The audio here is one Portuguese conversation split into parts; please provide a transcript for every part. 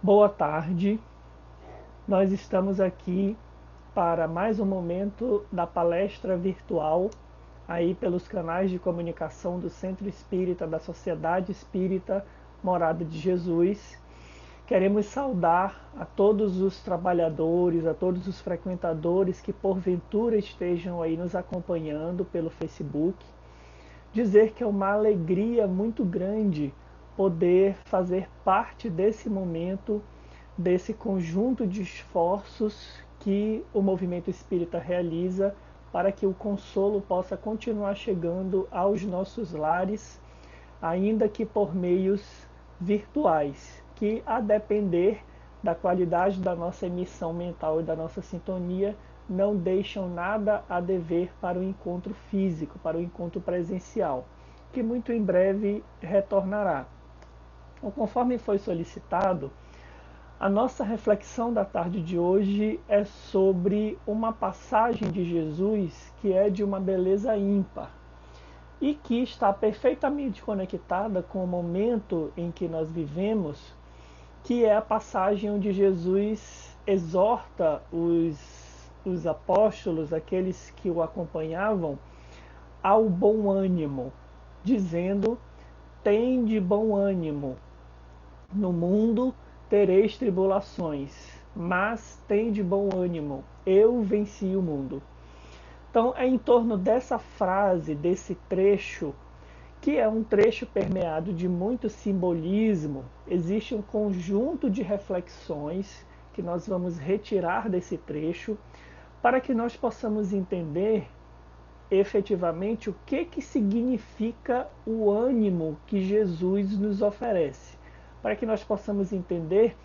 Boa tarde, nós estamos aqui para mais um momento da palestra virtual aí pelos canais de comunicação do Centro Espírita da Sociedade Espírita Morada de Jesus. Queremos saudar a todos os trabalhadores, a todos os frequentadores que porventura estejam aí nos acompanhando pelo Facebook. Dizer que é uma alegria muito grande poder fazer parte desse momento, desse conjunto de esforços que o movimento espírita realiza para que o consolo possa continuar chegando aos nossos lares, ainda que por meios virtuais, que a depender da qualidade da nossa emissão mental e da nossa sintonia, não deixam nada a dever para o encontro físico, para o encontro presencial, que muito em breve retornará. Então, conforme foi solicitado, a nossa reflexão da tarde de hoje é sobre uma passagem de Jesus que é de uma beleza ímpar e que está perfeitamente conectada com o momento em que nós vivemos, que é a passagem onde Jesus exorta os apóstolos, aqueles que o acompanhavam, ao bom ânimo, dizendo: tende bom ânimo, no mundo tereis tribulações, mas tende bom ânimo, eu venci o mundo. Então é em torno dessa frase, desse trecho, que é um trecho permeado de muito simbolismo, existe um conjunto de reflexões que nós vamos retirar desse trecho para que nós possamos entender efetivamente o que significa o ânimo que Jesus nos oferece, para que nós possamos entender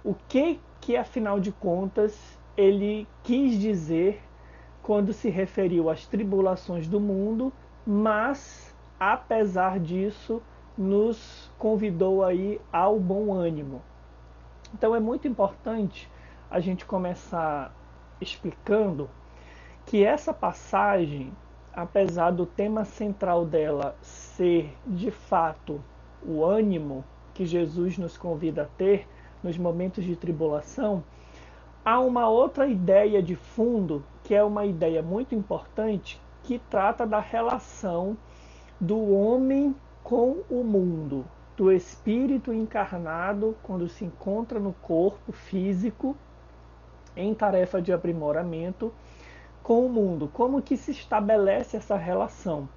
o que afinal de contas ele quis dizer quando se referiu às tribulações do mundo, mas apesar disso nos convidou aí ao bom ânimo. Então é muito importante a gente começar explicando que essa passagem, apesar do tema central dela ser de fato o ânimo que Jesus nos convida a ter nos momentos de tribulação, há uma outra ideia de fundo, que é uma ideia muito importante, que trata da relação do homem com o mundo, do espírito encarnado quando se encontra no corpo físico em tarefa de aprimoramento com o mundo, como que se estabelece essa relação.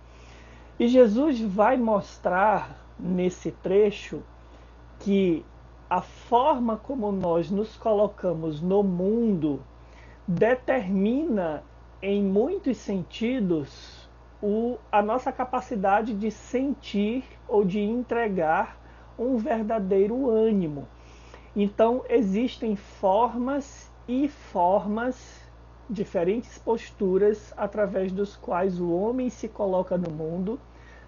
E Jesus vai mostrar nesse trecho que a forma como nós nos colocamos no mundo determina, em muitos sentidos, a nossa capacidade de sentir ou de entregar um verdadeiro ânimo. Então, existem formas e formas, diferentes posturas através dos quais o homem se coloca no mundo,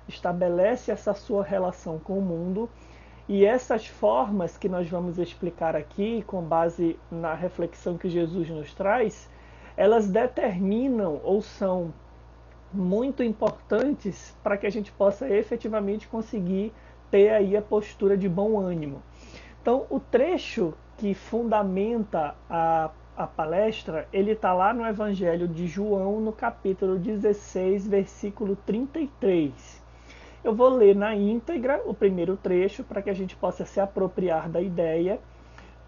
estabelece essa sua relação com o mundo, e essas formas que nós vamos explicar aqui, com base na reflexão que Jesus nos traz, elas determinam ou são muito importantes para que a gente possa efetivamente conseguir ter aí a postura de bom ânimo. Então, o trecho que fundamenta a palestra, ele está lá no Evangelho de João, no capítulo 16, versículo 33. Eu vou ler na íntegra o primeiro trecho para que a gente possa se apropriar da ideia,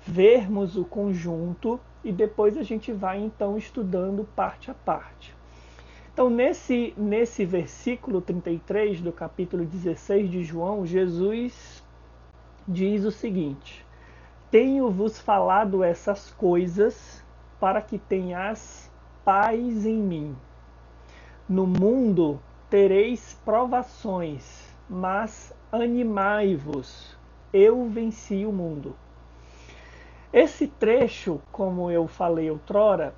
vermos o conjunto e depois a gente vai então estudando parte a parte. Então, nesse versículo 33 do capítulo 16 de João, Jesus diz o seguinte: tenho-vos falado essas coisas para que tenhas paz em mim. No mundo tereis provações, mas animai-vos, eu venci o mundo. Esse trecho, como eu falei outrora,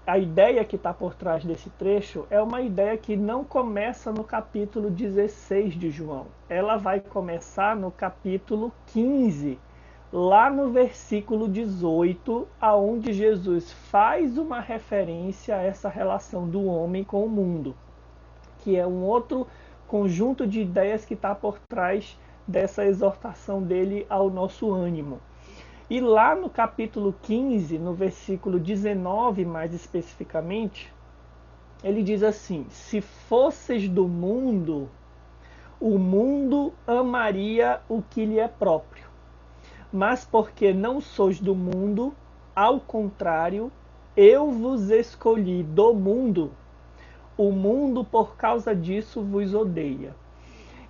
a ideia que está por trás desse trecho é uma ideia que não começa no capítulo 16 de João. Ela vai começar no capítulo 15, lá no versículo 18, aonde Jesus faz uma referência a essa relação do homem com o mundo, que é um outro conjunto de ideias que está por trás dessa exortação dele ao nosso ânimo. E lá no capítulo 15, no versículo 19 mais especificamente, ele diz assim: se fosseis do mundo, o mundo amaria o que lhe é próprio. Mas porque não sois do mundo, ao contrário, eu vos escolhi do mundo, o mundo por causa disso vos odeia.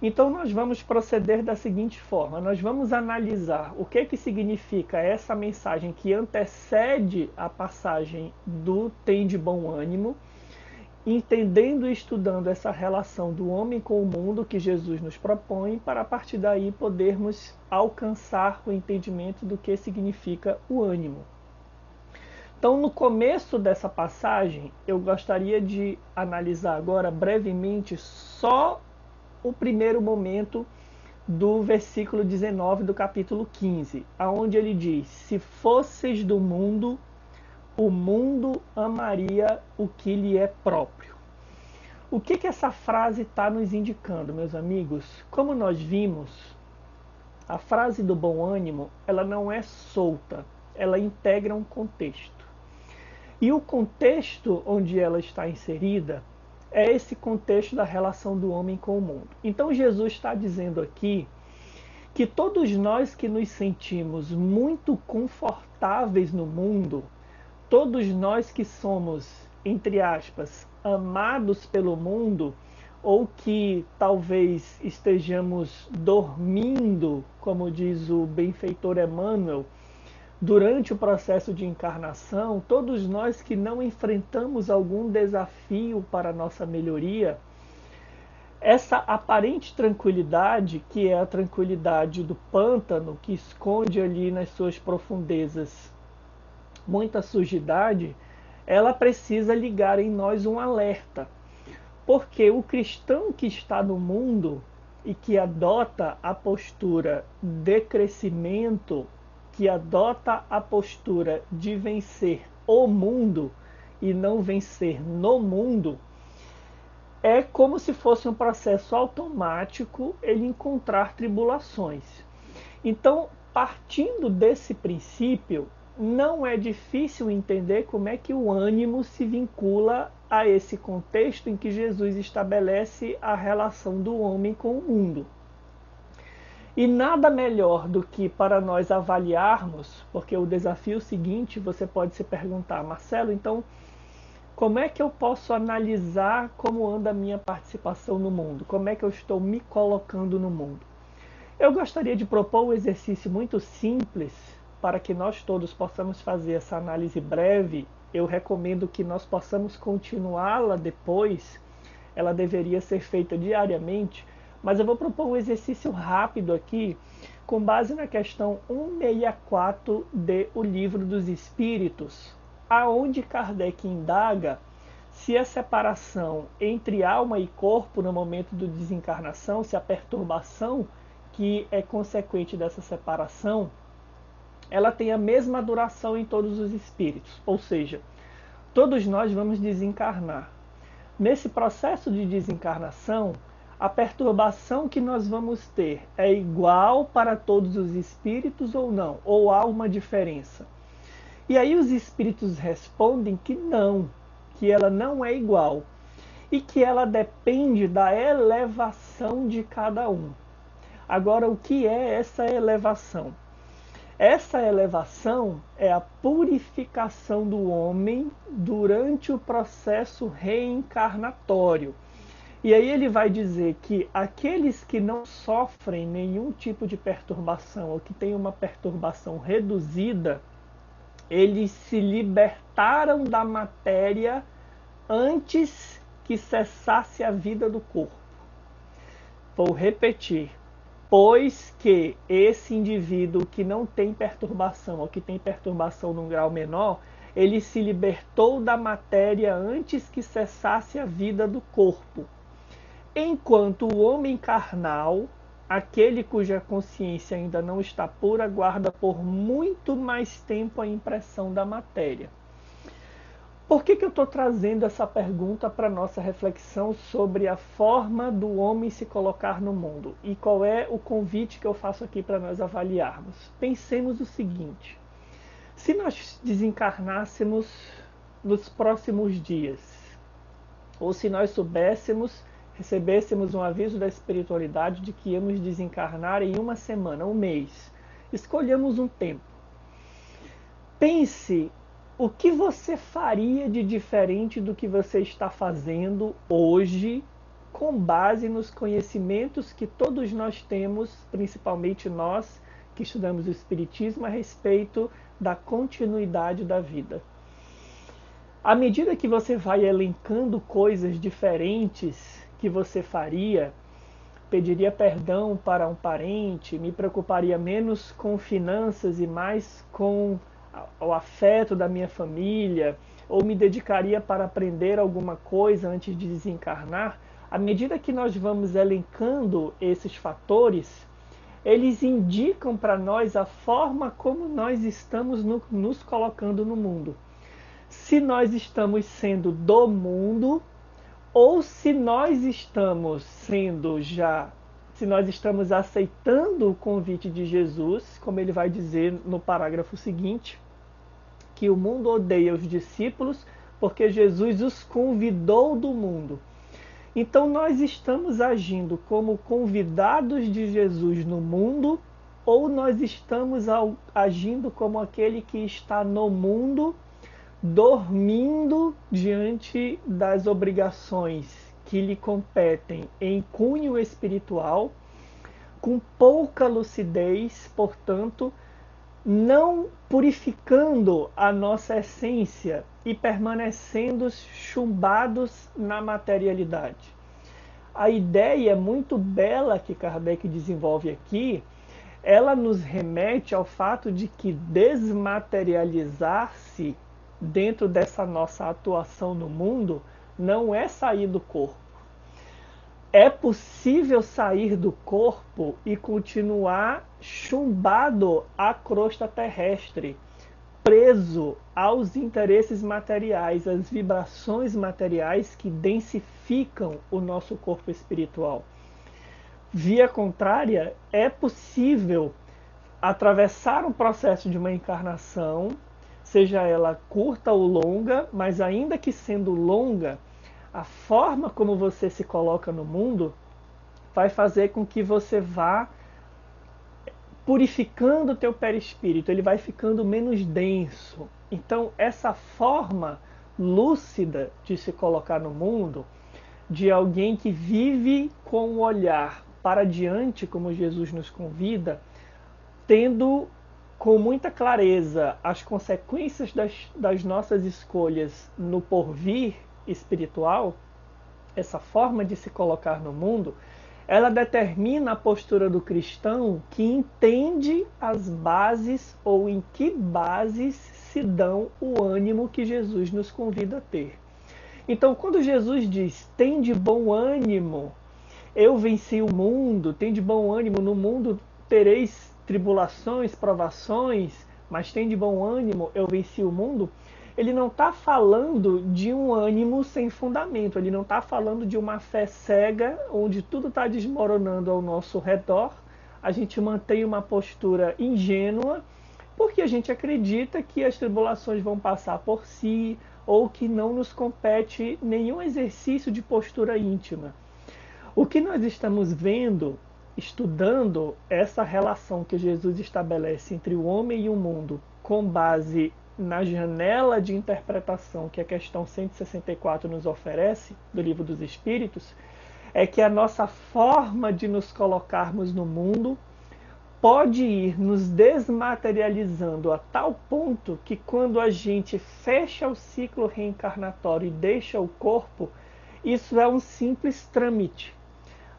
Então nós vamos proceder da seguinte forma: nós vamos analisar o que significa essa mensagem que antecede a passagem do tem de bom ânimo, entendendo e estudando essa relação do homem com o mundo que Jesus nos propõe, para a partir daí podermos alcançar o entendimento do que significa o ânimo. Então, no começo dessa passagem, eu gostaria de analisar agora brevemente só o primeiro momento do versículo 19 do capítulo 15, aonde ele diz: se fosseis do mundo, o mundo amaria o que lhe é próprio. O que essa frase está nos indicando, meus amigos? Como nós vimos, a frase do bom ânimo, ela não é solta, ela integra um contexto. E o contexto onde ela está inserida é esse contexto da relação do homem com o mundo. Então Jesus está dizendo aqui que todos nós que nos sentimos muito confortáveis no mundo, todos nós que somos, entre aspas, amados pelo mundo, ou que talvez estejamos dormindo, como diz o benfeitor Emmanuel, durante o processo de encarnação, todos nós que não enfrentamos algum desafio para a nossa melhoria, essa aparente tranquilidade, que é a tranquilidade do pântano, que esconde ali nas suas profundezas muita sujidade, ela precisa ligar em nós um alerta. Porque o cristão que está no mundo e que adota a postura de crescimento, que adota a postura de vencer o mundo e não vencer no mundo, é como se fosse um processo automático ele encontrar tribulações. Então, partindo desse princípio, não é difícil entender como é que o ânimo se vincula a esse contexto em que Jesus estabelece a relação do homem com o mundo. E nada melhor do que para nós avaliarmos, porque o desafio seguinte você pode se perguntar: Marcelo, então como é que eu posso analisar como anda a minha participação no mundo? Como é que eu estou me colocando no mundo? Eu gostaria de propor um exercício muito simples para que nós todos possamos fazer essa análise breve. Eu recomendo que nós possamos continuá-la depois. Ela deveria ser feita diariamente, mas eu vou propor um exercício rápido aqui, com base na questão 164 de O Livro dos Espíritos, aonde Kardec indaga se a separação entre alma e corpo no momento da desencarnação, se a perturbação que é consequente dessa separação, ela tem a mesma duração em todos os espíritos. Ou seja, todos nós vamos desencarnar. Nesse processo de desencarnação, a perturbação que nós vamos ter é igual para todos os espíritos ou não? Ou há uma diferença? E aí os espíritos respondem que não, que ela não é igual e que ela depende da elevação de cada um. Agora, o que é essa elevação? Essa elevação é a purificação do homem durante o processo reencarnatório. E aí ele vai dizer que aqueles que não sofrem nenhum tipo de perturbação, ou que têm uma perturbação reduzida, eles se libertaram da matéria antes que cessasse a vida do corpo. Vou repetir. Pois que esse indivíduo que não tem perturbação, ou que tem perturbação num grau menor, ele se libertou da matéria antes que cessasse a vida do corpo. Enquanto o homem carnal, aquele cuja consciência ainda não está pura, guarda por muito mais tempo a impressão da matéria. Por que eu estou trazendo essa pergunta para a nossa reflexão sobre a forma do homem se colocar no mundo? E qual é o convite que eu faço aqui para nós avaliarmos? Pensemos o seguinte: se nós desencarnássemos nos próximos dias, ou se nós soubéssemos, recebêssemos um aviso da espiritualidade de que íamos desencarnar em uma semana, um mês, escolhemos um tempo. Pense o que você faria de diferente do que você está fazendo hoje, com base nos conhecimentos que todos nós temos, principalmente nós que estudamos o Espiritismo, a respeito da continuidade da vida. À medida que você vai elencando coisas diferentes que você faria, pediria perdão para um parente, me preocuparia menos com finanças e mais com o afeto da minha família, ou me dedicaria para aprender alguma coisa antes de desencarnar, à medida que nós vamos elencando esses fatores, eles indicam para nós a forma como nós estamos nos colocando no mundo. Se nós estamos sendo do mundo, ou se nós estamos aceitando o convite de Jesus, como ele vai dizer no parágrafo seguinte, que o mundo odeia os discípulos porque Jesus os convidou do mundo. Então nós estamos agindo como convidados de Jesus no mundo, ou nós estamos agindo como aquele que está no mundo, dormindo diante das obrigações que lhe competem em cunho espiritual, com pouca lucidez, portanto, não purificando a nossa essência e permanecendo chumbados na materialidade. A ideia muito bela que Kardec desenvolve aqui, ela nos remete ao fato de que desmaterializar-se dentro dessa nossa atuação no mundo não é sair do corpo. É possível sair do corpo e continuar chumbado à crosta terrestre, preso aos interesses materiais, às vibrações materiais que densificam o nosso corpo espiritual. Via contrária, é possível atravessar um processo de uma encarnação, seja ela curta ou longa, mas ainda que sendo longa, a forma como você se coloca no mundo vai fazer com que você vá purificando o teu perispírito, ele vai ficando menos denso. Então, essa forma lúcida de se colocar no mundo, de alguém que vive com o olhar para diante, como Jesus nos convida, tendo com muita clareza as consequências das nossas escolhas no porvir espiritual, essa forma de se colocar no mundo, ela determina a postura do cristão que entende as bases ou em que bases se dão o ânimo que Jesus nos convida a ter. Então, quando Jesus diz, tem de bom ânimo, eu venci o mundo, tem de bom ânimo, no mundo tereis tribulações, provações, mas tem de bom ânimo, eu venci o mundo, ele não está falando de um ânimo sem fundamento, ele não está falando de uma fé cega, onde tudo está desmoronando ao nosso redor, a gente mantém uma postura ingênua, porque a gente acredita que as tribulações vão passar por si, ou que não nos compete nenhum exercício de postura íntima. O que nós estamos vendo, estudando essa relação que Jesus estabelece entre o homem e o mundo, com base na janela de interpretação que a questão 164 nos oferece, do Livro dos Espíritos, é que a nossa forma de nos colocarmos no mundo pode ir nos desmaterializando a tal ponto que quando a gente fecha o ciclo reencarnatório e deixa o corpo, isso é um simples trâmite.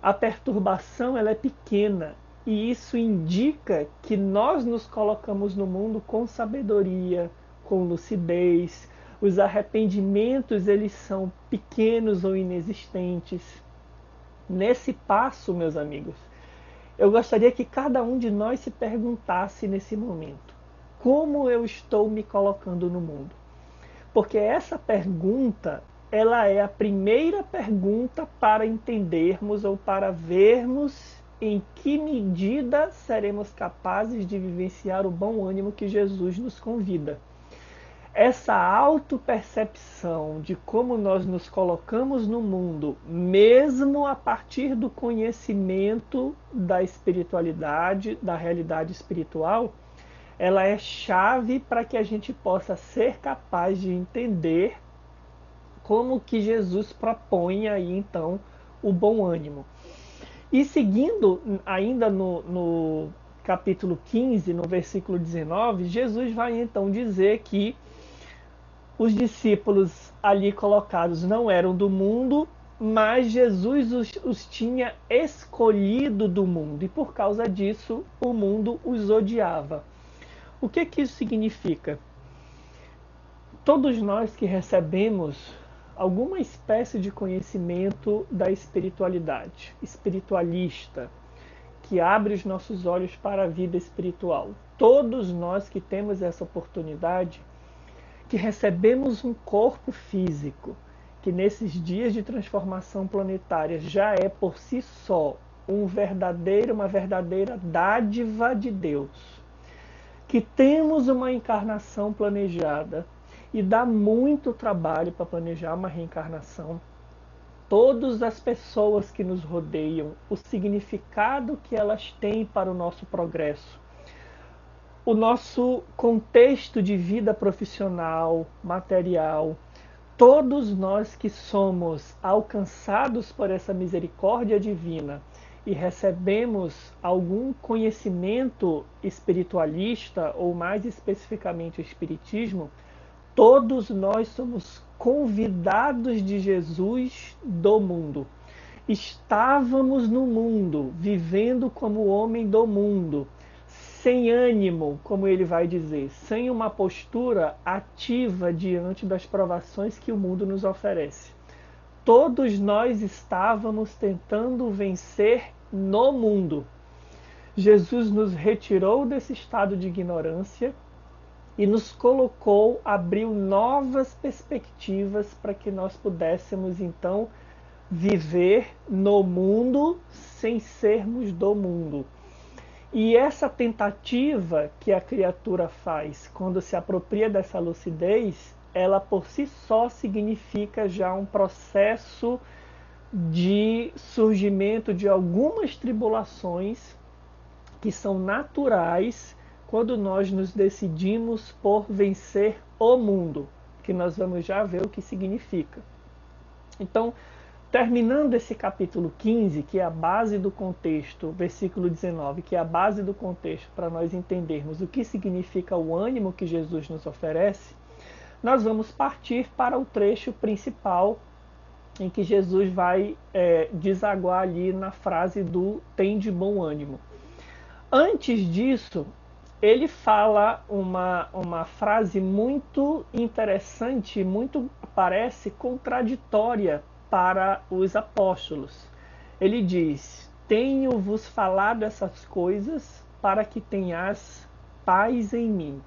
A perturbação ela é pequena e isso indica que nós nos colocamos no mundo com sabedoria, com lucidez. Os arrependimentos eles são pequenos ou inexistentes. Nesse passo, meus amigos, eu gostaria que cada um de nós se perguntasse nesse momento: como eu estou me colocando no mundo? Porque essa pergunta, ela é a primeira pergunta para entendermos ou para vermos em que medida seremos capazes de vivenciar o bom ânimo que Jesus nos convida. Essa autopercepção de como nós nos colocamos no mundo, mesmo a partir do conhecimento da espiritualidade, da realidade espiritual, ela é chave para que a gente possa ser capaz de entender como que Jesus propõe aí então o bom ânimo. E seguindo ainda no capítulo 15, no versículo 19, Jesus vai então dizer que os discípulos ali colocados não eram do mundo, mas Jesus os tinha escolhido do mundo, e por causa disso o mundo os odiava. O que isso significa? Todos nós que recebemos alguma espécie de conhecimento da espiritualidade, espiritualista, que abre os nossos olhos para a vida espiritual, todos nós que temos essa oportunidade, que recebemos um corpo físico, que nesses dias de transformação planetária já é por si só uma verdadeira dádiva de Deus, que temos uma encarnação planejada e dá muito trabalho para planejar uma reencarnação. Todas as pessoas que nos rodeiam, o significado que elas têm para o nosso progresso, o nosso contexto de vida profissional, material, todos nós que somos alcançados por essa misericórdia divina e recebemos algum conhecimento espiritualista, ou mais especificamente o espiritismo, todos nós somos convidados de Jesus do mundo. Estávamos no mundo, vivendo como homem do mundo, sem ânimo, como ele vai dizer, sem uma postura ativa diante das provações que o mundo nos oferece. Todos nós estávamos tentando vencer no mundo. Jesus nos retirou desse estado de ignorância e nos colocou, abriu novas perspectivas para que nós pudéssemos então viver no mundo sem sermos do mundo. E essa tentativa que a criatura faz quando se apropria dessa lucidez, ela por si só significa já um processo de surgimento de algumas tribulações que são naturais quando nós nos decidimos por vencer o mundo, que nós vamos já ver o que significa. Então, terminando esse capítulo 15, que é a base do contexto, versículo 19, que é a base do contexto para nós entendermos o que significa o ânimo que Jesus nos oferece, nós vamos partir para o trecho principal em que Jesus vai desaguar ali na frase do tem de bom ânimo. Antes disso, ele fala uma frase muito interessante, muito parece contraditória para os apóstolos. Ele diz: tenho-vos falado essas coisas para que tenhas paz em mim.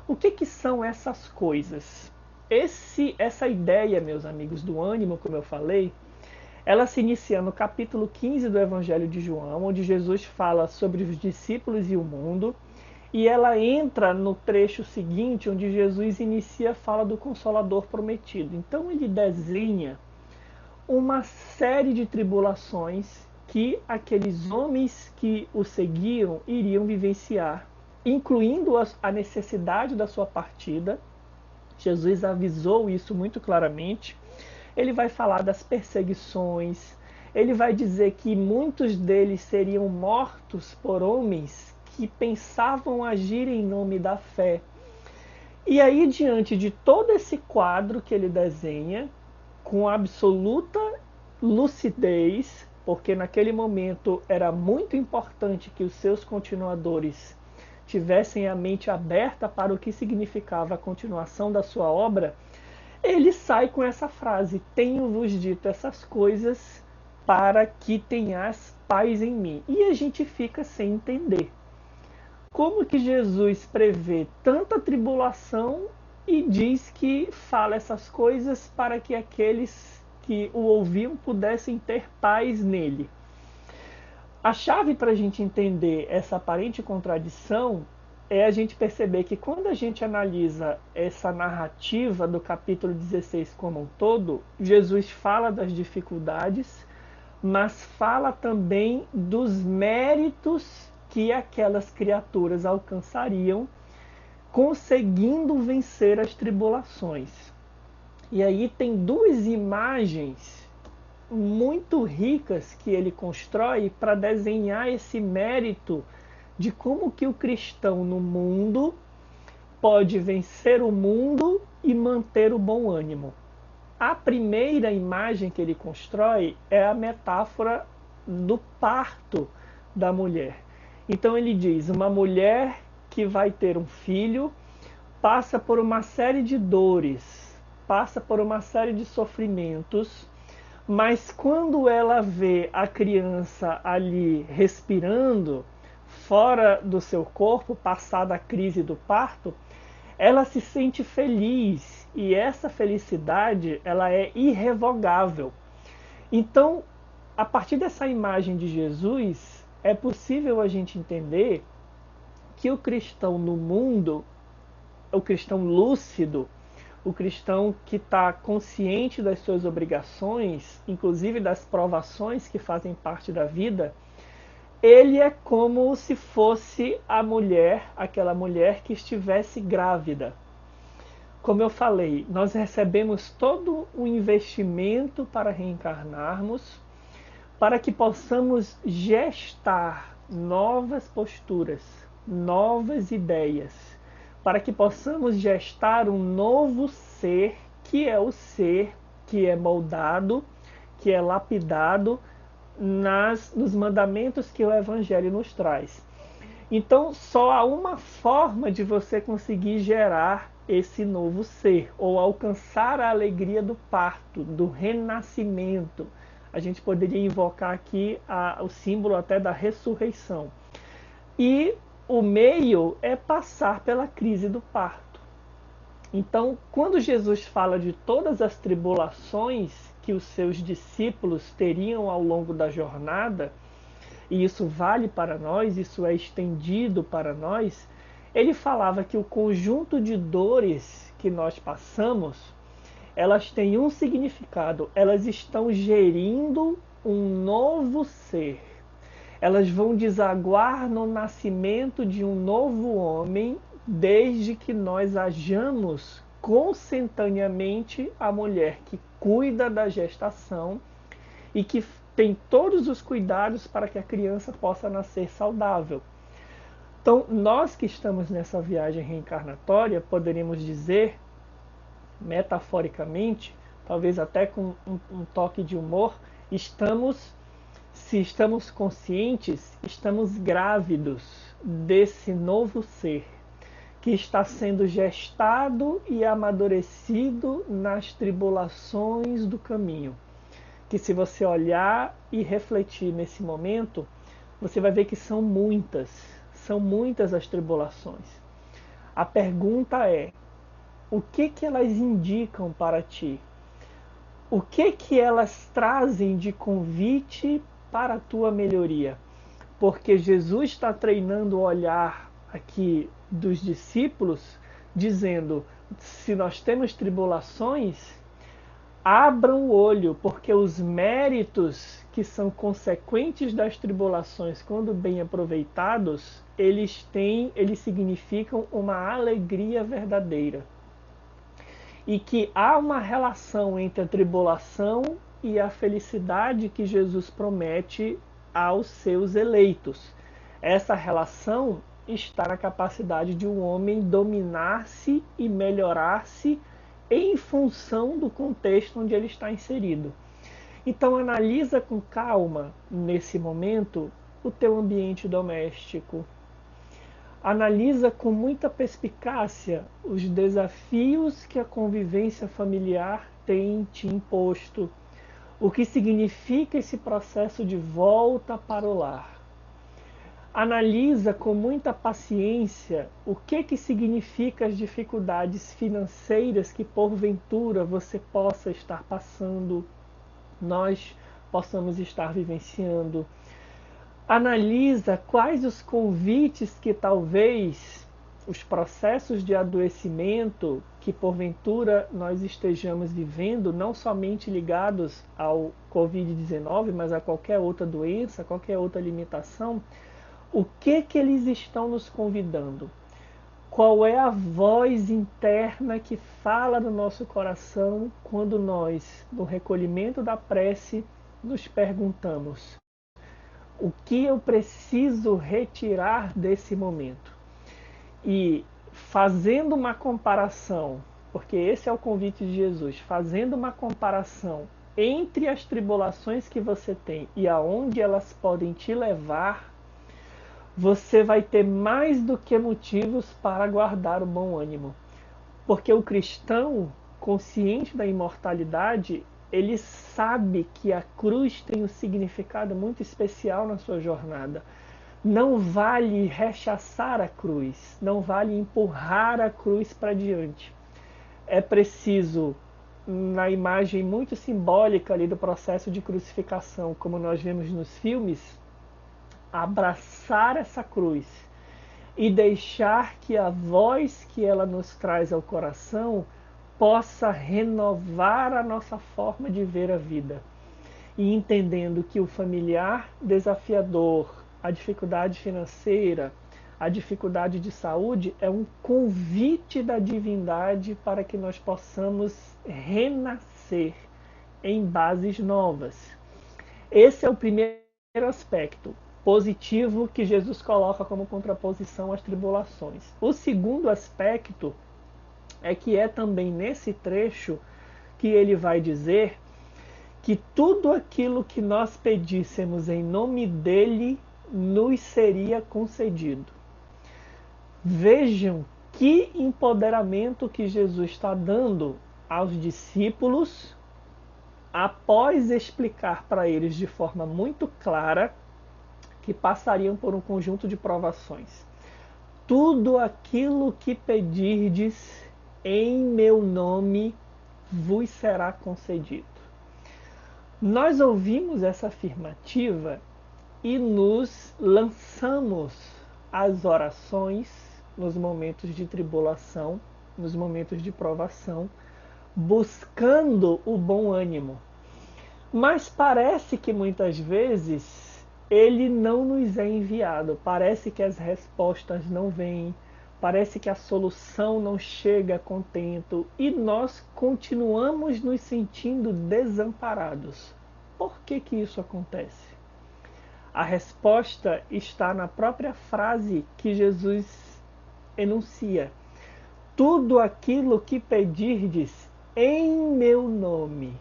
O que são essas coisas? Essa ideia, meus amigos, do ânimo, como eu falei, ela se inicia no capítulo 15 do Evangelho de João, onde Jesus fala sobre os discípulos e o mundo, e ela entra no trecho seguinte, onde Jesus inicia a fala do Consolador prometido. Então ele desenha uma série de tribulações que aqueles homens que o seguiam iriam vivenciar, incluindo a necessidade da sua partida. Jesus avisou isso muito claramente. Ele vai falar das perseguições, ele vai dizer que muitos deles seriam mortos por homens que pensavam agir em nome da fé. E aí, diante de todo esse quadro que ele desenha, com absoluta lucidez, porque naquele momento era muito importante que os seus continuadores tivessem a mente aberta para o que significava a continuação da sua obra, ele sai com essa frase: tenho-vos dito essas coisas para que tenhas paz em mim. E a gente fica sem entender como que Jesus prevê tanta tribulação e diz que fala essas coisas para que aqueles que o ouviam pudessem ter paz nele. A chave para a gente entender essa aparente contradição é a gente perceber que quando a gente analisa essa narrativa do capítulo 16 como um todo, Jesus fala das dificuldades, mas fala também dos méritos que aquelas criaturas alcançariam conseguindo vencer as tribulações. E aí tem duas imagens muito ricas que ele constrói para desenhar esse mérito de como que o cristão no mundo pode vencer o mundo e manter o bom ânimo. A primeira imagem que ele constrói é a metáfora do parto da mulher. Então ele diz, uma mulher que vai ter um filho passa por uma série de dores, passa por uma série de sofrimentos, mas quando ela vê a criança ali respirando, fora do seu corpo, passada a crise do parto, ela se sente feliz e essa felicidade ela é irrevogável. Então, a partir dessa imagem de Jesus, é possível a gente entender que o cristão no mundo, o cristão lúcido, o cristão que está consciente das suas obrigações, inclusive das provações que fazem parte da vida, ele é como se fosse a mulher, aquela mulher que estivesse grávida. Como eu falei, nós recebemos todo o investimento para reencarnarmos, para que possamos gestar novas posturas, novas ideias, para que possamos gestar um novo ser, que é o ser que é moldado, que é lapidado nos mandamentos que o Evangelho nos traz. Então, só há uma forma de você conseguir gerar esse novo ser, ou alcançar a alegria do parto, do renascimento. A gente poderia invocar aqui o símbolo até da ressurreição. E o meio é passar pela crise do parto. Então, quando Jesus fala de todas as tribulações que os seus discípulos teriam ao longo da jornada, e isso vale para nós, isso é estendido para nós, ele falava que o conjunto de dores que nós passamos, elas têm um significado, elas estão gerindo um novo ser. Elas vão desaguar no nascimento de um novo homem, desde que nós hajamos consentaneamente a mulher que cuida da gestação e que tem todos os cuidados para que a criança possa nascer saudável. Então, nós que estamos nessa viagem reencarnatória, poderíamos dizer, metaforicamente, talvez até com um toque de humor, se estamos conscientes, estamos grávidos desse novo ser que está sendo gestado e amadurecido nas tribulações do caminho. Que se você olhar e refletir nesse momento, você vai ver que são muitas as tribulações. A pergunta é, o que elas indicam para ti? O que elas trazem de convite para a tua melhoria? Porque Jesus está treinando o olhar aqui dos discípulos, dizendo, se nós temos tribulações, abram o olho, porque os méritos que são consequentes das tribulações, quando bem aproveitados, eles significam uma alegria verdadeira. E que há uma relação entre a tribulação e a felicidade que Jesus promete aos seus eleitos. Essa relação está na capacidade de um homem dominar-se e melhorar-se em função do contexto onde ele está inserido. Então analisa com calma, nesse momento, o teu ambiente doméstico. Analisa com muita perspicácia os desafios que a convivência familiar tem te imposto. O que significa esse processo de volta para o lar. Analisa com muita paciência o que significa as dificuldades financeiras que porventura você possa estar passando, nós possamos estar vivenciando. Analisa quais os convites que talvez os processos de adoecimento que porventura nós estejamos vivendo, não somente ligados ao Covid-19, mas a qualquer outra doença, qualquer outra limitação, o que eles estão nos convidando? Qual é a voz interna que fala no nosso coração quando nós, no recolhimento da prece, nos perguntamos: o que eu preciso retirar desse momento? E fazendo uma comparação, porque esse é o convite de Jesus, fazendo uma comparação entre as tribulações que você tem e aonde elas podem te levar, você vai ter mais do que motivos para guardar o bom ânimo. Porque o cristão, consciente da imortalidade, ele sabe que a cruz tem um significado muito especial na sua jornada. Não vale rechaçar a cruz, não vale empurrar a cruz para diante. É preciso, na imagem muito simbólica ali do processo de crucificação, como nós vemos nos filmes, abraçar essa cruz e deixar que a voz que ela nos traz ao coração possa renovar a nossa forma de ver a vida. E entendendo que o familiar desafiador, a dificuldade financeira, a dificuldade de saúde é um convite da divindade para que nós possamos renascer em bases novas. Esse é o primeiro aspecto positivo que Jesus coloca como contraposição às tribulações. O segundo aspecto é que é também nesse trecho que ele vai dizer que tudo aquilo que nós pedíssemos em nome dele nos seria concedido. Vejam que empoderamento que Jesus está dando aos discípulos após explicar para eles de forma muito clara que passariam por um conjunto de provações. Tudo aquilo que pedirdes em meu nome vos será concedido. Nós ouvimos essa afirmativa e nos lançamos às orações nos momentos de tribulação, nos momentos de provação, buscando o bom ânimo. Mas parece que muitas vezes ele não nos é enviado. Parece que as respostas não vêm, parece que a solução não chega a contento e nós continuamos nos sentindo desamparados. Por que isso acontece? A resposta está na própria frase que Jesus enuncia: tudo aquilo que pedirdes em meu nome.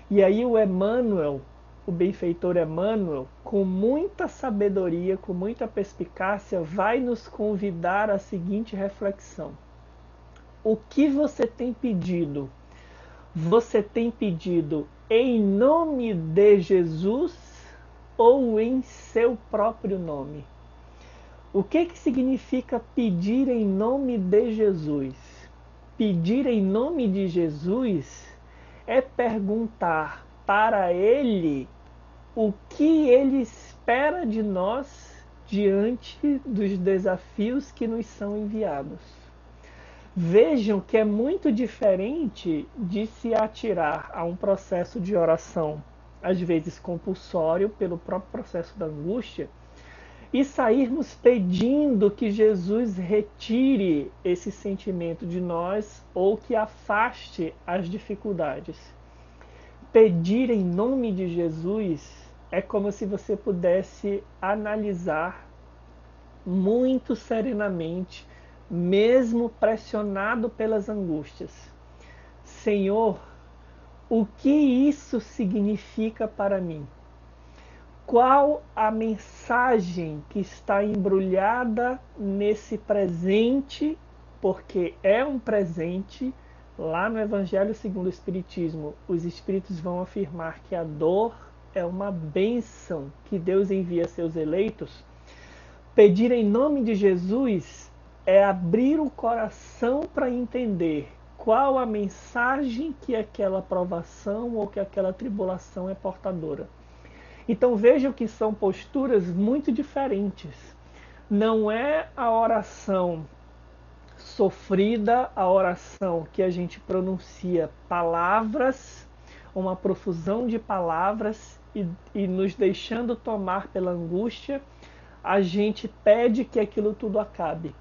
E aí o Emmanuel, o benfeitor Emmanuel, com muita sabedoria, com muita perspicácia, vai nos convidar à seguinte reflexão: o que você tem pedido? Você tem pedido em nome de Jesus ou em seu próprio nome? O que significa pedir em nome de Jesus? Pedir em nome de Jesus é perguntar para Ele o que Ele espera de nós diante dos desafios que nos são enviados. Vejam que é muito diferente de se atirar a um processo de oração, às vezes compulsório, pelo próprio processo da angústia, e sairmos pedindo que Jesus retire esse sentimento de nós ou que afaste as dificuldades. Pedir em nome de Jesus é como se você pudesse analisar muito serenamente, mesmo pressionado pelas angústias: Senhor, o que isso significa para mim? Qual a mensagem que está embrulhada nesse presente? Porque é um presente. Lá no Evangelho segundo o Espiritismo, os Espíritos vão afirmar que a dor é uma bênção que Deus envia a seus eleitos, Pedir em nome de Jesus é abrir o coração para entender qual a mensagem que aquela provação ou que aquela tribulação é portadora. Então vejam que são posturas muito diferentes. Não é a oração sofrida, a oração que a gente pronuncia palavras, uma profusão de palavras e nos deixando tomar pela angústia, a gente pede que aquilo tudo acabe.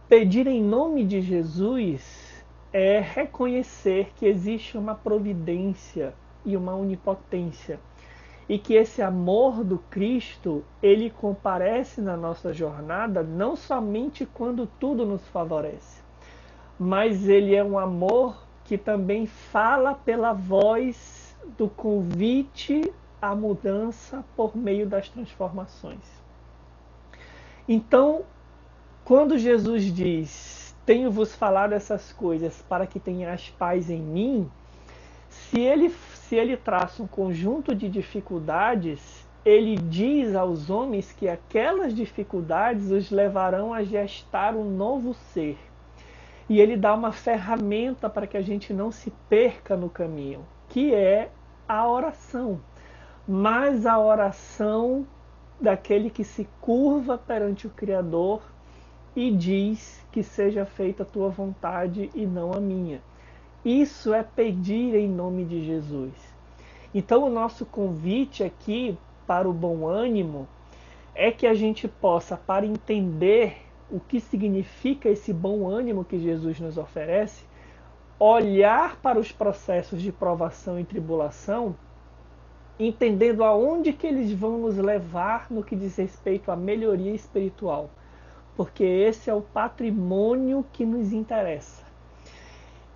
Pedir em nome de Jesus é reconhecer que existe uma providência e uma onipotência e que esse amor do Cristo, ele comparece na nossa jornada não somente quando tudo nos favorece, mas ele é um amor que também fala pela voz do convite à mudança por meio das transformações. Então, quando Jesus diz, tenho-vos falado essas coisas para que tenhais paz em mim, se ele traça um conjunto de dificuldades, ele diz aos homens que aquelas dificuldades os levarão a gestar um novo ser. E ele dá uma ferramenta para que a gente não se perca no caminho, que é a oração. Mas a oração daquele que se curva perante o Criador e diz que seja feita a tua vontade e não a minha. Isso é pedir em nome de Jesus. Então o nosso convite aqui para o bom ânimo é que a gente possa, para entender o que significa esse bom ânimo que Jesus nos oferece, olhar para os processos de provação e tribulação, entendendo aonde que eles vão nos levar no que diz respeito à melhoria espiritual. Porque esse é o patrimônio que nos interessa.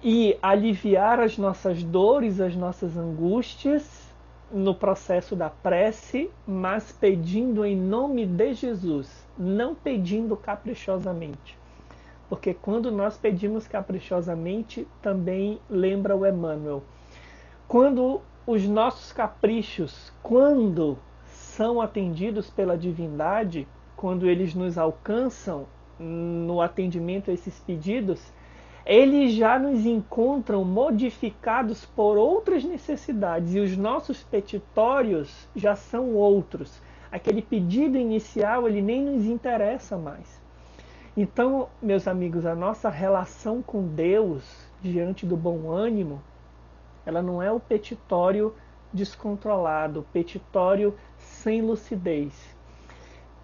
E aliviar as nossas dores, as nossas angústias no processo da prece, mas pedindo em nome de Jesus, não pedindo caprichosamente. Porque quando nós pedimos caprichosamente, também lembra o Emmanuel. Quando os nossos caprichos, quando são atendidos pela divindade, quando eles nos alcançam no atendimento a esses pedidos, eles já nos encontram modificados por outras necessidades e os nossos petitórios já são outros. Aquele pedido inicial, ele nem nos interessa mais. Então, meus amigos, a nossa relação com Deus diante do bom ânimo, ela não é o petitório descontrolado, o petitório sem lucidez.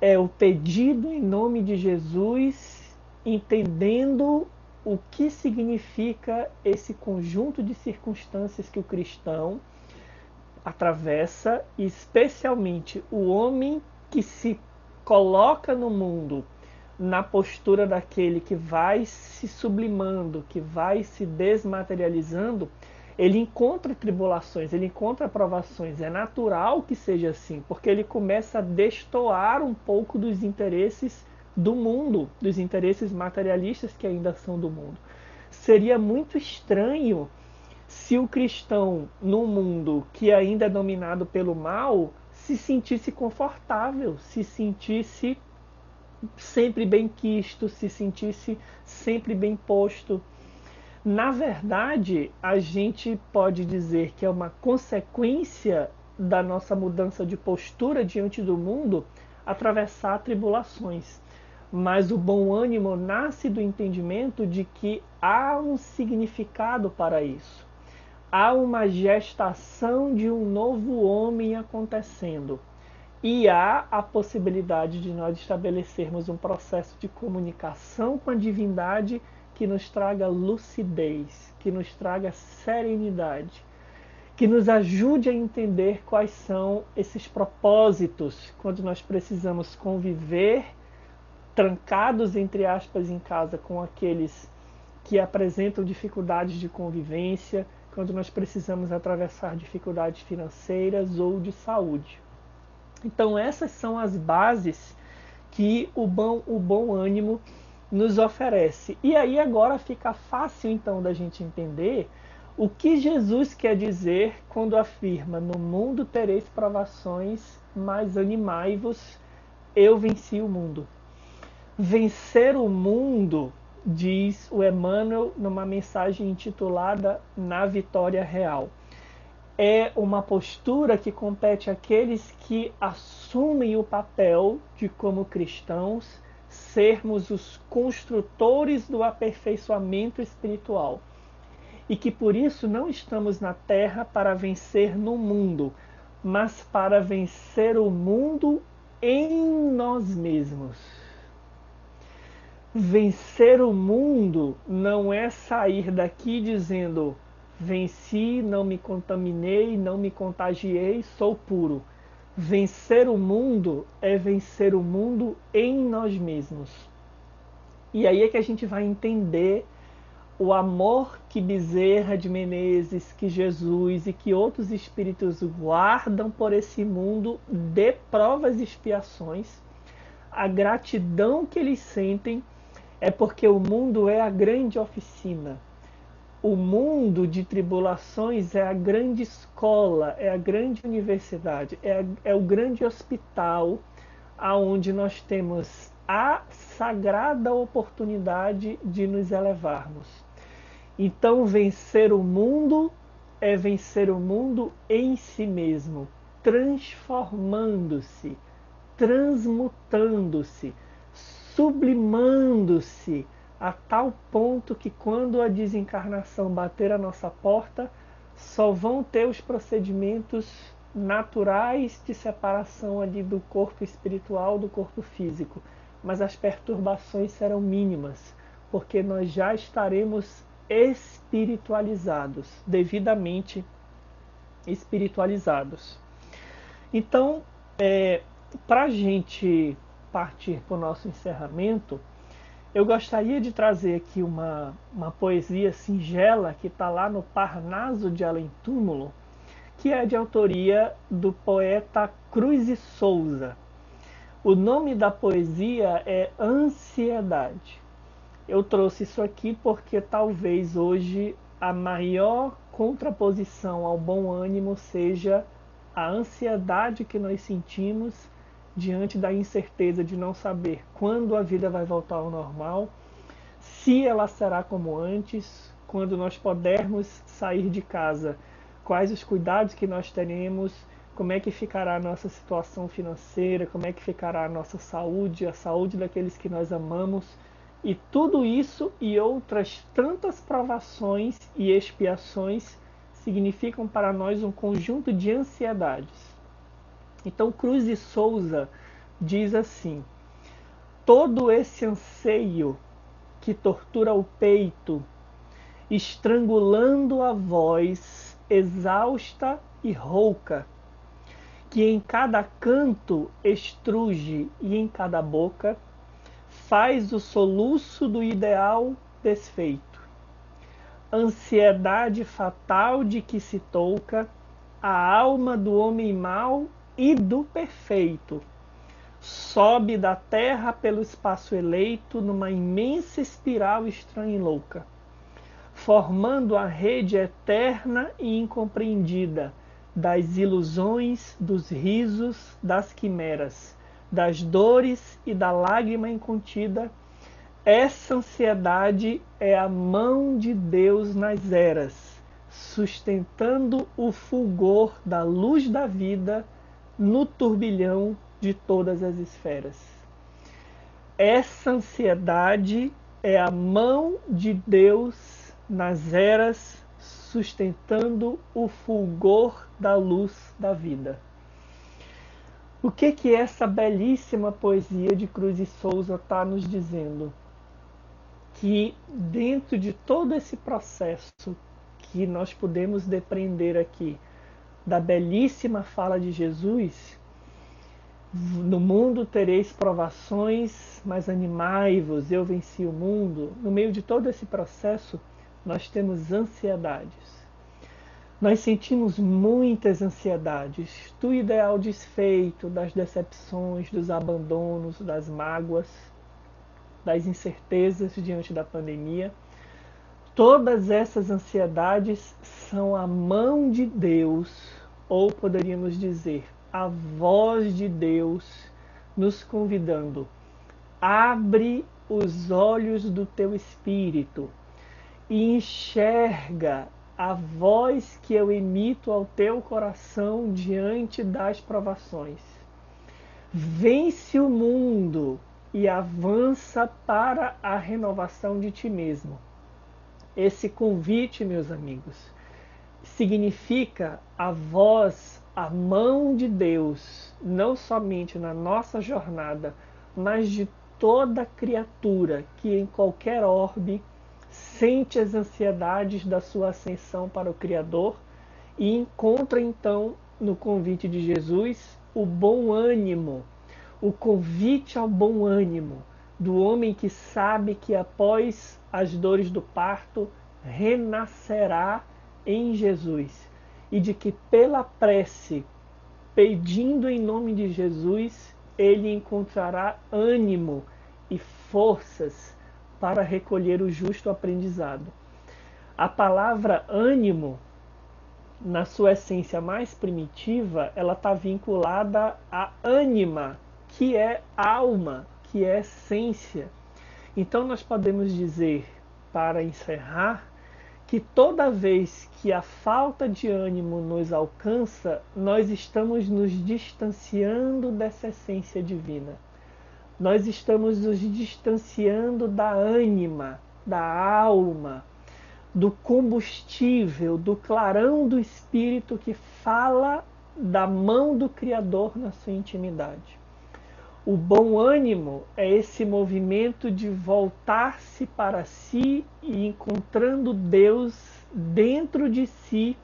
É o pedido em nome de Jesus, entendendo o que significa esse conjunto de circunstâncias que o cristão atravessa, especialmente o homem que se coloca no mundo na postura daquele que vai se sublimando, que vai se desmaterializando, ele encontra tribulações, ele encontra provações. É natural que seja assim, porque ele começa a destoar um pouco dos interesses do mundo, dos interesses materialistas que ainda são do mundo. Seria muito estranho se o cristão, num mundo que ainda é dominado pelo mal, se sentisse confortável, se sentisse sempre bem quisto, se sentisse sempre bem posto. Na verdade, a gente pode dizer que é uma consequência da nossa mudança de postura diante do mundo atravessar tribulações. Mas o bom ânimo nasce do entendimento de que há um significado para isso. Há uma gestação de um novo homem acontecendo. E há a possibilidade de nós estabelecermos um processo de comunicação com a divindade que nos traga lucidez, que nos traga serenidade, que nos ajude a entender quais são esses propósitos quando nós precisamos conviver trancados, entre aspas, em casa com aqueles que apresentam dificuldades de convivência, quando nós precisamos atravessar dificuldades financeiras ou de saúde. Então essas são as bases que o bom ânimo nos oferece. E aí agora fica fácil então da gente entender o que Jesus quer dizer quando afirma: no mundo tereis provações, mas animai-vos, eu venci o mundo. Vencer o mundo, diz o Emmanuel numa mensagem intitulada Na Vitória Real. É uma postura que compete àqueles que assumem o papel de, como cristãos, sermos os construtores do aperfeiçoamento espiritual. E que por isso não estamos na Terra para vencer no mundo, mas para vencer o mundo em nós mesmos. Vencer o mundo não é sair daqui dizendo: venci, não me contaminei, não me contagiei, sou puro. Vencer o mundo é vencer o mundo em nós mesmos. E aí é que a gente vai entender o amor que Bezerra de Menezes, que Jesus e que outros espíritos guardam por esse mundo de provas e expiações, a gratidão que eles sentem. É porque o mundo é a grande oficina. O mundo de tribulações é a grande escola, é a grande universidade, é o grande hospital aonde nós temos a sagrada oportunidade de nos elevarmos. Então, vencer o mundo é vencer o mundo em si mesmo, transformando-se, transmutando-se, sublimando-se a tal ponto que quando a desencarnação bater a nossa porta, só vão ter os procedimentos naturais de separação ali do corpo espiritual do corpo físico, mas as perturbações serão mínimas, porque nós já estaremos espiritualizados, devidamente espiritualizados. Então, para a gente partir para o nosso encerramento, eu gostaria de trazer aqui uma poesia singela que está lá no Parnaso de Além Túmulo, que é de autoria do poeta Cruz e Souza. O nome da poesia é Ansiedade. Eu trouxe isso aqui porque talvez hoje a maior contraposição ao bom ânimo seja a ansiedade que nós sentimos diante da incerteza de não saber quando a vida vai voltar ao normal, se ela será como antes, quando nós pudermos sair de casa, quais os cuidados que nós teremos, como é que ficará a nossa situação financeira, como é que ficará a nossa saúde, a saúde daqueles que nós amamos, e tudo isso e outras tantas provações e expiações significam para nós um conjunto de ansiedades. Então, Cruz e Souza diz assim: todo esse anseio que tortura o peito, estrangulando a voz exausta e rouca, que em cada canto estruge e em cada boca faz o soluço do ideal desfeito. Ansiedade fatal de que se touca a alma do homem mau e do perfeito. Sobe da terra pelo espaço eleito numa imensa espiral estranha e louca, formando a rede eterna e incompreendida das ilusões, dos risos, das quimeras, das dores e da lágrima incontida. Essa ansiedade é a mão de Deus nas eras, sustentando o fulgor da luz da vida no turbilhão de todas as esferas. Essa ansiedade é a mão de Deus nas eras, sustentando o fulgor da luz da vida. O que essa belíssima poesia de Cruz e Souza está nos dizendo? Que dentro de todo esse processo que nós podemos depreender aqui da belíssima fala de Jesus, no mundo tereis provações, mas animai-vos, eu venci o mundo. No meio de todo esse processo, nós temos ansiedades. Nós sentimos muitas ansiedades do ideal desfeito, das decepções, dos abandonos, das mágoas, das incertezas diante da pandemia. Todas essas ansiedades são a mão de Deus, ou poderíamos dizer, a voz de Deus nos convidando: abre os olhos do teu espírito e enxerga a voz que eu emito ao teu coração diante das provações. Vence o mundo e avança para a renovação de ti mesmo. Esse convite, meus amigos, significa a voz, a mão de Deus, não somente na nossa jornada, mas de toda criatura que em qualquer orbe sente as ansiedades da sua ascensão para o Criador e encontra então no convite de Jesus o bom ânimo, o convite ao bom ânimo do homem que sabe que após as dores do parto renascerá em Jesus e de que pela prece, pedindo em nome de Jesus, ele encontrará ânimo e forças para recolher o justo aprendizado. A palavra ânimo, na sua essência mais primitiva, ela está vinculada à ânima, que é alma, que é essência. Então nós podemos dizer, para encerrar, que toda vez que a falta de ânimo nos alcança, nós estamos nos distanciando dessa essência divina. Nós estamos nos distanciando da ânima, da alma, do combustível, do clarão do Espírito que fala da mão do Criador na sua intimidade. O bom ânimo é esse movimento de voltar-se para si e encontrando Deus dentro de si,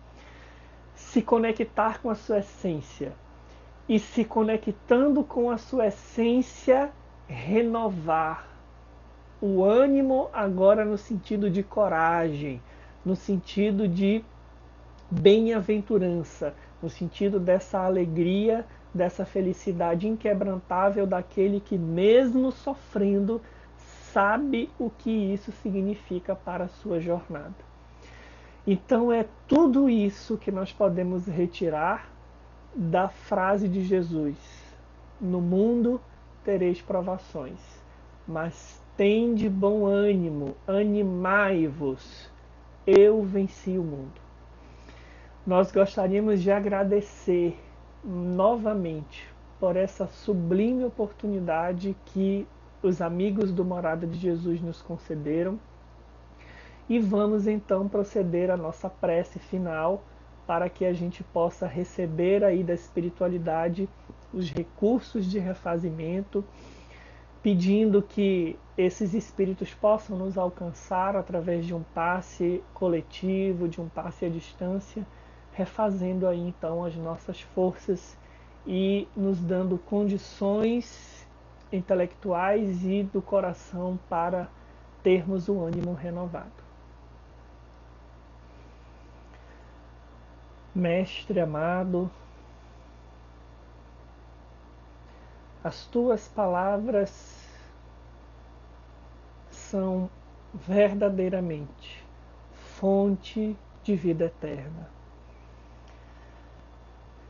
se conectar com a sua essência. E se conectando com a sua essência, renovar o ânimo agora no sentido de coragem, no sentido de bem-aventurança, no sentido dessa alegria, dessa felicidade inquebrantável daquele que, mesmo sofrendo, sabe o que isso significa para a sua jornada. Então é tudo isso que nós podemos retirar da frase de Jesus: no mundo tereis provações, mas tende bom ânimo, animai-vos, eu venci o mundo. Nós gostaríamos de agradecer novamente por essa sublime oportunidade que os amigos do Morada de Jesus nos concederam e vamos então proceder à nossa prece final para que a gente possa receber aí da espiritualidade os recursos de refazimento, pedindo que esses espíritos possam nos alcançar através de um passe coletivo, de um passe à distância, refazendo aí então as nossas forças e nos dando condições intelectuais e do coração para termos o ânimo renovado. Mestre amado, as tuas palavras são verdadeiramente fonte de vida eterna.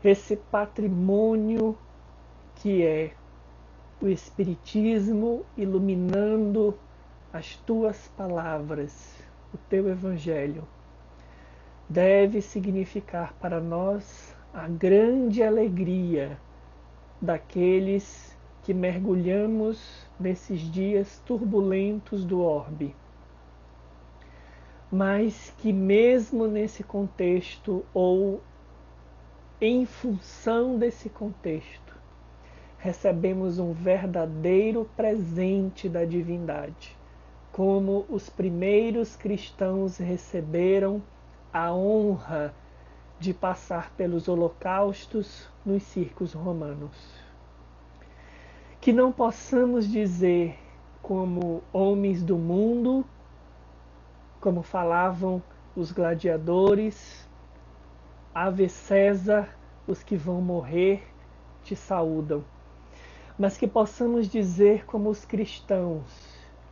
Esse patrimônio que é o Espiritismo iluminando as tuas palavras, o teu Evangelho, deve significar para nós a grande alegria daqueles que mergulhamos nesses dias turbulentos do orbe, mas que mesmo nesse contexto ou em função desse contexto, recebemos um verdadeiro presente da divindade, como os primeiros cristãos receberam a honra de passar pelos holocaustos nos circos romanos. Que não possamos dizer, como homens do mundo, como falavam os gladiadores: Ave César, os que vão morrer te saúdam. Mas que possamos dizer como os cristãos,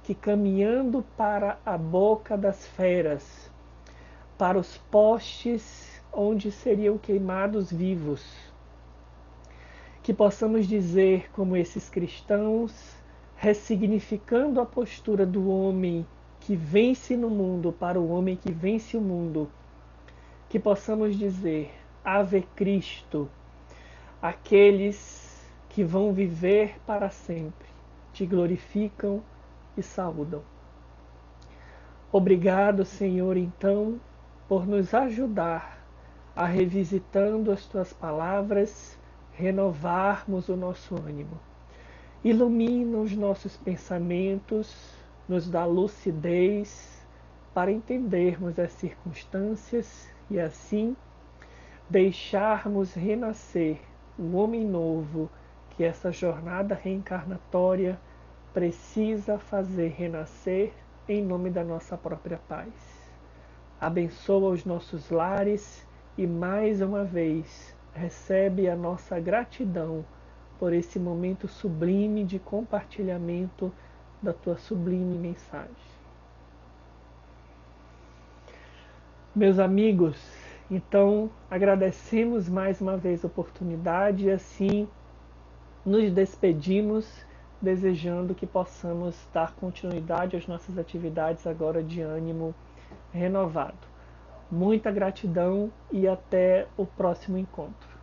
que caminhando para a boca das feras, para os postes onde seriam queimados vivos, Que possamos dizer, como esses cristãos, ressignificando a postura do homem que vence no mundo para o homem que vence o mundo, que possamos dizer: Ave Cristo, aqueles que vão viver para sempre, te glorificam e saúdam. Obrigado, Senhor, então, por nos ajudar a, revisitando as tuas palavras, renovarmos o nosso ânimo. Ilumina os nossos pensamentos, nos dá lucidez para entendermos as circunstâncias e assim deixarmos renascer o homem novo que essa jornada reencarnatória precisa fazer renascer em nome da nossa própria paz. Abençoa os nossos lares e mais uma vez recebe a nossa gratidão por esse momento sublime de compartilhamento da tua sublime mensagem. Meus amigos, então agradecemos mais uma vez a oportunidade e assim nos despedimos, desejando que possamos dar continuidade às nossas atividades agora de ânimo renovado. Muita gratidão e até o próximo encontro.